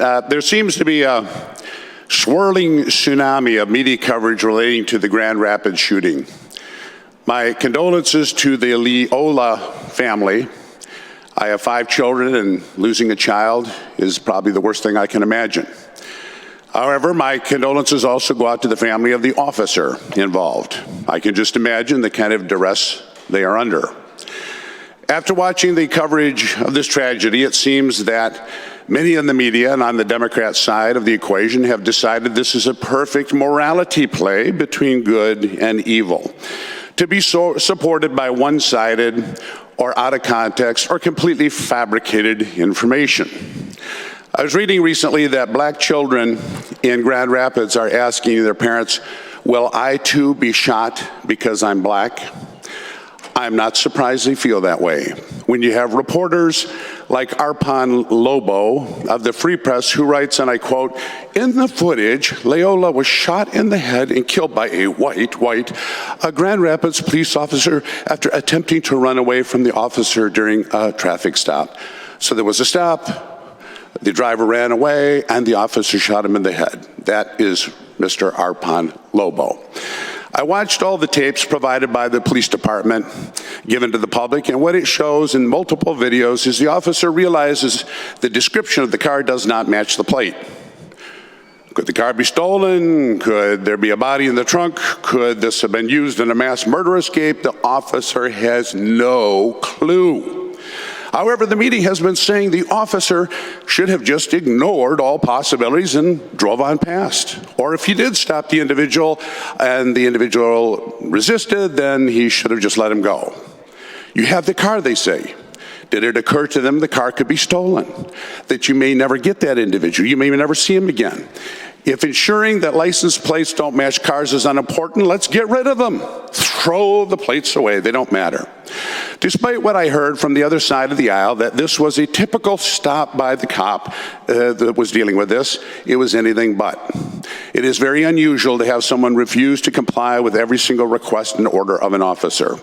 there seems to be a swirling tsunami of media coverage relating to the Grand Rapids shooting. My condolences to the Leola family. I have 5 children, and losing a child is probably the worst thing I can imagine. However, my condolences also go out to the family of the officer involved. I can just imagine the kind of duress they are under. After watching the coverage of this tragedy, it seems that many in the media and on the Democrat side of the equation have decided this is a perfect morality play between good and evil, to be supported by one-sided or out of context or completely fabricated information. I was reading recently that black children in Grand Rapids are asking their parents, will I too be shot because I'm black? I'm not surprised they feel that way. When you have reporters like Arpan Lobo of the Free Press who writes, and I quote, in the footage, Leola was shot in the head and killed by a a Grand Rapids police officer after attempting to run away from the officer during a traffic stop. So there was a stop, the driver ran away, and the officer shot him in the head. That is Mr. Arpan Lobo. I watched all the tapes provided by the police department given to the public, and what it shows in multiple videos is the officer realizes the description of the car does not match the plate. Could the car be stolen? Could there be a body in the trunk? Could this have been used in a mass murder escape? The officer has no clue. However, the media has been saying the officer should have just ignored all possibilities and drove on past. Or if he did stop the individual and the individual resisted, then he should have just let him go. You have the car, they say. Did it occur to them the car could be stolen? That you may never get that individual, you may never see him again. If ensuring that license plates don't match cars is unimportant, let's get rid of them. Throw the plates away, they don't matter. Despite what I heard from the other side of the aisle, that this was a typical stop by the cop that was dealing with this, it was anything but. It is very unusual to have someone refuse to comply with every single request and order of an officer.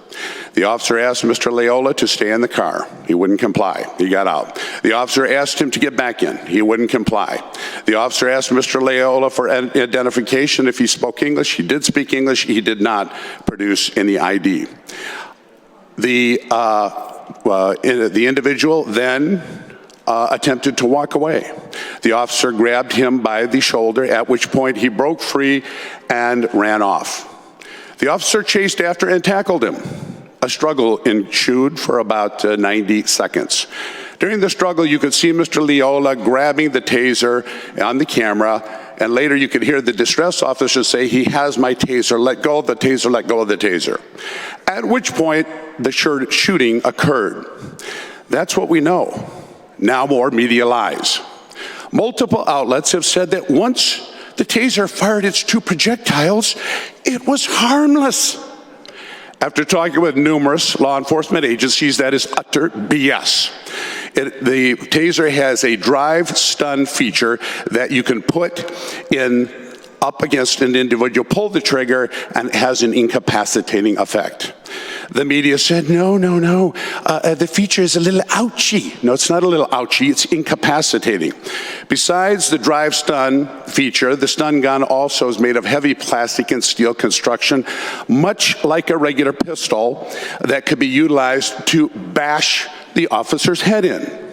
The officer asked Mr. Leola to stay in the car. He wouldn't comply. He got out. The officer asked him to get back in. He wouldn't comply. The officer asked Mr. Leola for identification if he spoke English. He did speak English. He did not produce any ID. The individual then attempted to walk away. The officer grabbed him by the shoulder, at which point he broke free and ran off. The officer chased after and tackled him. A struggle ensued for about 90 seconds. During the struggle, you could see Mr. Leola grabbing the taser on the camera, and later you could hear the distress officer say, he has my taser, let go of the taser, let go of the taser. At which point, the shooting occurred. That's what we know. Now more media lies. Multiple outlets have said that once the taser fired its 2 projectiles, it was harmless. After talking with numerous law enforcement agencies, that is utter BS. The taser has a drive stun feature that you can put in up against an individual, pull the trigger, and it has an incapacitating effect. The media said, no, the feature is a little ouchy. No, it's not a little ouchy, it's incapacitating. Besides the drive stun feature, the stun gun also is made of heavy plastic and steel construction, much like a regular pistol that could be utilized to bash the officer's head in.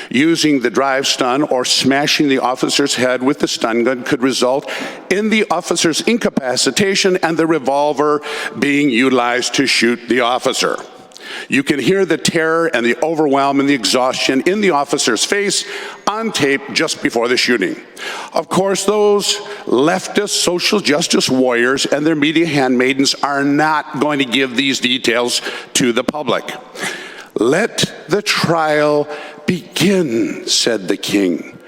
Using the drive stun or smashing the officer's head with the stun gun could result in the officer's incapacitation and the revolver being utilized to shoot the officer. You can hear the terror and the overwhelm and the exhaustion in the officer's face on tape just before the shooting. Of course, those leftist social justice warriors and their media handmaidens are not going to give these details to the public. Let the trial begin, said the king.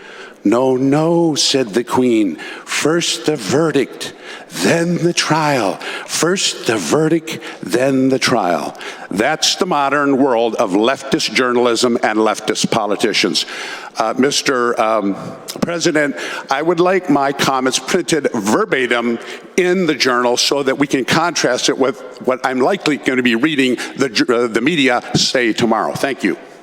No, said the queen. First the verdict, then the trial. First the verdict, then the trial. That's the modern world of leftist journalism and leftist politicians. Mr. President, I would like my comments printed verbatim in the journal so that we can contrast it with what I'm likely going to be reading the media say tomorrow. Thank you.